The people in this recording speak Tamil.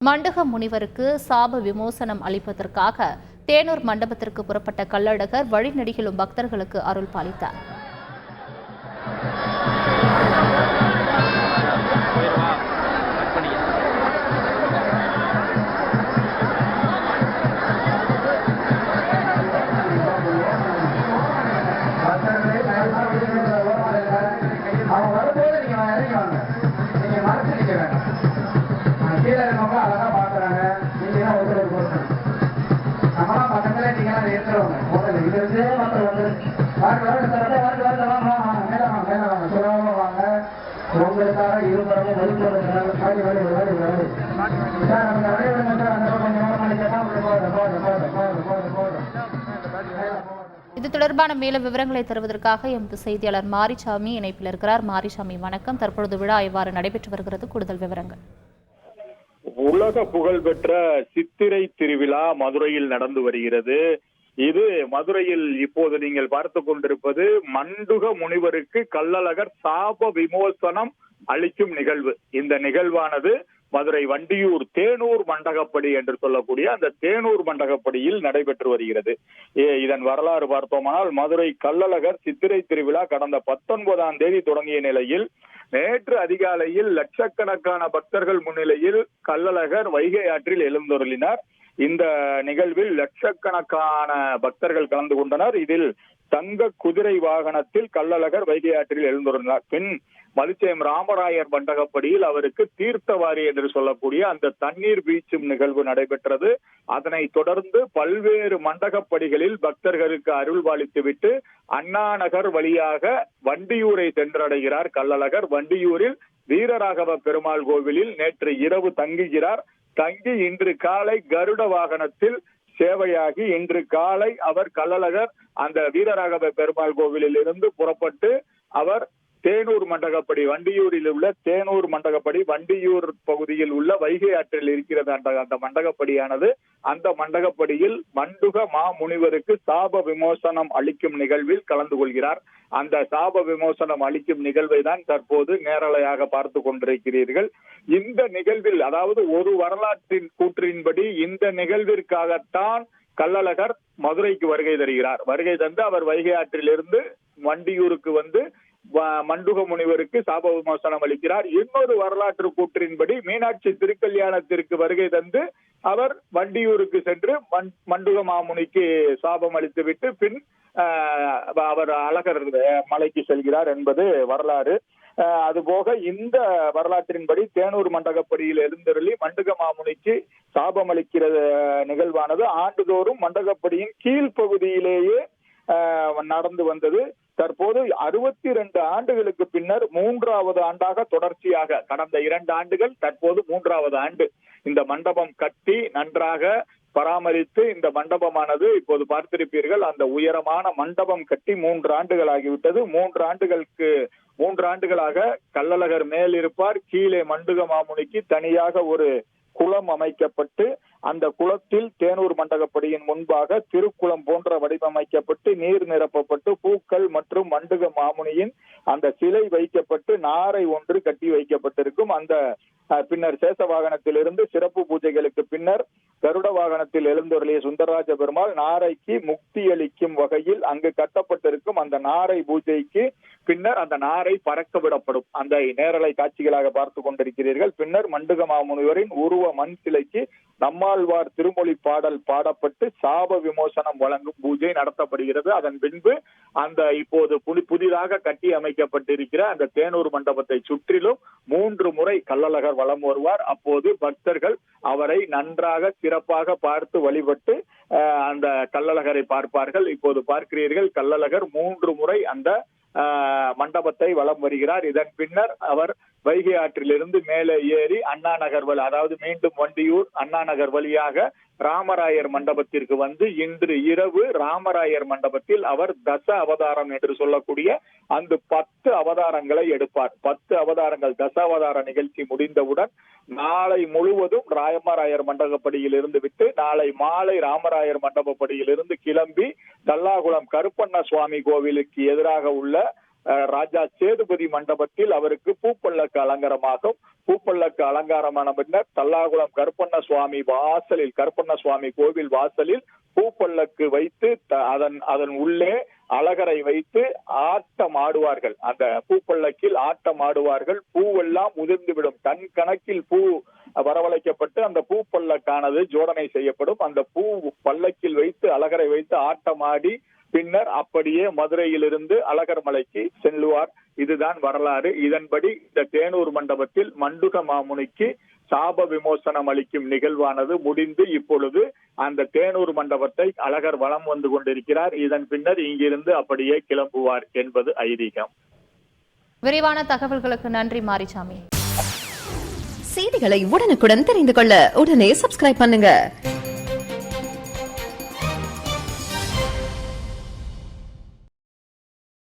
மண்டக முனிவருக்கு சாப விமோசனம் அளிப்பதற்காக தேனூர் மண்டபத்திற்கு புறப்பட்ட கள்ளழகர் வழிநெடுகிலும் பக்தர்களுக்கு அருள் பாலித்தார். இது தொடர்பான மேல விவரங்களை தருவதற்காக எமது செய்தியாளர் மாரிசாமி இணைப்பில் இருக்கிறார். மாரிசாமி வணக்கம். தற்பொழுது விழா எவ்வாறு நடைபெற்று வருகிறது? கூடுதல் விவரங்கள். உலக புகழ்பெற்ற சித்திரை திருவிழா மதுரையில் நடந்து வருகிறது. இது மதுரையில் இப்போது நீங்கள் பார்த்து கொண்டிருப்பது மண்டுக முனிவருக்கு கள்ளழகர் சாப விமோசனம் அளிக்கும் நிகழ்வு. இந்த நிகழ்வானது மதுரை வண்டியூர் தேனூர் மண்டகப்படி என்று சொல்லக்கூடிய அந்த தேனூர் மண்டகப்படியில் நடைபெற்று வருகிறது. இதன் வரலாறு பார்த்தோமானால், மதுரை கள்ளழகர் சித்திரை திருவிழா கடந்த 19ஆம் தேதி தொடங்கிய நிலையில் நேற்று அதிகாலையில் லட்சக்கணக்கான பக்தர்கள் முன்னிலையில் கள்ளழகர் வைகை ஆற்றில் எழுந்தருளினார். இந்த நிகழ்வில் லட்சக்கணக்கான பக்தர்கள் கலந்து கொண்டனர். இதில் தங்க குதிரை வாகனத்தில் கள்ளழகர் வைகை ஆற்றில் எழுந்தருளினார். பின் மலிச்சயம் ராமராயர் மண்டகப்படியில் அவருக்கு தீர்த்தவாரி என்று சொல்லக்கூடிய அந்த தண்ணீர் வீச்சும் நிகழ்வு நடைபெற்றது. அதனை தொடர்ந்து பல்வேறு மண்டகப்படிகளில் பக்தர்களுக்கு அருள்பாலித்துவிட்டு அண்ணா நகர் வழியாக வண்டியூரை சென்றடைகிறார் கள்ளழகர். வண்டியூரில் வீரராகவ பெருமாள் கோவிலில் நேற்று இரவு தங்குகிறார். தங்கி இன்று காலை கருட வாகனத்தில் சேவையாகி இன்று காலை அவர் கள்ளழகர் அந்த வீரராகவ பெருமாள் கோவிலில் இருந்து புறப்பட்டு அவர் தேனூர் மண்டகப்படி, வண்டியூரில் உள்ள தேனூர் மண்டகப்படி, வண்டியூர் பகுதியில் உள்ள வைகை ஆற்றில் இருக்கிறது அந்த மண்டகப்படியானது. அந்த மண்டகப்படியில் மண்டுக மாமுனிவருக்கு சாப விமோசனம் அளிக்கும் நிகழ்வில் கலந்து கொள்கிறார். அந்த சாப விமோசனம் அளிக்கும் நிகழ்வை தான் தற்போது நேரலையாக பார்த்து கொண்டிருக்கிறீர்கள். இந்த நிகழ்வில், அதாவது ஒரு வரலாற்றின் கூற்றின்படி இந்த நிகழ்விற்காகத்தான் கள்ளழகர் மதுரைக்கு வருகை தருகிறார். வருகை தந்து அவர் வைகை ஆற்றிலிருந்து வண்டியூருக்கு வந்து மண்டுக முனிவருக்கு சாப விமோசனம் அளிக்கிறார். இன்னொரு வரலாற்று கூற்றின்படி மீனாட்சி திருக்கல்யாணத்திற்கு வருகை தந்து அவர் வண்டியூருக்கு சென்று மண்டுக மாமுனிக்கு சாபம் அளித்துவிட்டு பின் அவர் அழகர் மலைக்கு செல்கிறார் என்பது வரலாறு. அதுபோக இந்த வரலாற்றின்படி தேனூர் மண்டகப்படியில் எழுந்தருளி மண்டுக மாமுனிக்கு சாபம் அளிக்கிற நிகழ்வானது ஆண்டுதோறும் மண்டகப்படியின் கீழ்ப்பகுதியிலேயே நடந்து வந்தது. தற்போது 62 ஆண்டுகளுக்கு பின்னர் 3வது ஆண்டாக தொடர்ச்சியாக கடந்த 2 ஆண்டுகள், தற்போது 3வது ஆண்டு இந்த மண்டபம் கட்டி நன்றாக பராமரித்து இந்த மண்டபமானது இப்போது பார்த்திருப்பீர்கள். அந்த உயரமான மண்டபம் கட்டி 3 ஆண்டுகள் ஆகிவிட்டது. 3 ஆண்டுகளாக கள்ளழகர் மேல் இருப்பார். கீழே மண்டுக மாமுனிக்கு தனியாக ஒரு குளம் அமைக்கப்பட்டு அந்த குளத்தில் தேனூர் மண்டகப்படியின் முன்பாக திருக்குளம் போன்ற வடிவமைக்கப்பட்டு நீர் நிரப்பப்பட்டு பூக்கள் மற்றும் மண்டுக மாமுனியின் அந்த சிலை வைக்கப்பட்டு நாரை ஒன்று கட்டி வைக்கப்பட்டிருக்கும். அந்த பின்னர் சேஷ வாகனத்திலிருந்து சிறப்பு பூஜைகளுக்கு பின்னர் கருட வாகனத்தில் எழுந்தருளிய சுந்தரராஜ பெருமாள் நாரைக்கு முக்தி அளிக்கும் வகையில் அங்கு கட்டப்பட்டிருக்கும் அந்த நாரை பூஜைக்கு பின்னர் அந்த நாரை பறக்க விடப்படும். அந்த நேரலை காட்சிகளாக பார்த்து கொண்டிருக்கிறீர்கள். பின்னர் மண்டுக மாமுனிவரின் உருவ மண் சிலைக்கு நம்மாழ்வார் திருமொழி பாடல் பாடப்பட்டு சாப விமோசனம் வழங்கும் பூஜை நடத்தப்படுகிறது. அதன் பின்பு அந்த இப்போது புதிதாக கட்டி அமைக்கப்பட்டிருக்கிற அந்த தேனூர் மண்டபத்தை சுற்றிலும் 3 முறை கள்ளழகர் வலம் வருவார். அப்போது பக்தர்கள் அவரை நன்றாக சிறப்பாக பார்த்து வழிபட்டு அந்த கள்ளழகரை பார்ப்பார்கள். இப்போது பார்க்கிறீர்கள், கள்ளழகர் 3 முறை அந்த மண்டபத்தை வலம் வருகிறார். இதன் பின்னர் அவர் வைகை ஆற்றிலிருந்து மேலே ஏறி அண்ணா நகர் அதாவது மீண்டும் வண்டியூர் அண்ணா நகர் வழியாக ராமராயர் மண்டபத்திற்கு வந்து இன்று இரவு ராமராயர் மண்டபத்தில் அவர் தச அவதாரம் என்று சொல்லக்கூடிய அந்த 10 அவதாரங்களை எடுப்பார். 10 அவதாரங்கள் தச அவதார நிகழ்ச்சி முடிந்தவுடன் நாளை முழுவதும் ராமராயர் மண்டபப்படியில் இருந்து விட்டு நாளை மாலை ராமராயர் மண்டபப்படியில் இருந்து கிளம்பி தல்லாகுளம் கருப்பண்ண சுவாமி கோவிலுக்கு எதிராக உள்ள ராஜா சேதுபதி மண்டபத்தில் அவருக்கு பூப்பல்லக்கு அலங்காரமாகும். பூப்பல்லக்கு அலங்காரமான பின்னர் தல்லாகுளம் கருப்பண்ண சுவாமி கோவில் வாசலில் பூப்பல்லக்கு வைத்து அதன் உள்ளே அழகரை வைத்து ஆட்டம் ஆடுவார்கள். அந்த பூப்பல்லக்கில் ஆட்டம் ஆடுவார்கள். பூவெல்லாம் உதிர்ந்துவிடும். டன் கணக்கில் பூ வரவழைக்கப்பட்டு அந்த பூ பல்லக்கானது ஜோடனை செய்யப்படும். அந்த பூ பல்லக்கில் வைத்து அழகரை வைத்து ஆட்டமாடி பின்னர் அப்படியே மதுரையிலிருந்து அழகர் மலைக்கு செல்லுவார். இதுதான் வரலாறு. இதன்படி இந்த தேனூர் மண்டபத்தில் மண்டுக மாமுனிக்கு சாப விமோசனம் அளிக்கும் நிகழ்வானது முடிந்து இப்பொழுது அந்த தேனூர் மண்டபத்தை அழகர் வலம் வந்து கொண்டிருக்கிறார். இதன் பின்னர் இங்கிருந்து அப்படியே கிளம்புவார் என்பது ஐதீகம். விரிவான தகவல்களுக்கு நன்றி மாரிசாமி. செய்திகளை உடனுக்குடன் தெரிந்து கொள்ள உடனே சப்ஸ்கிரைப் பண்ணுங்க.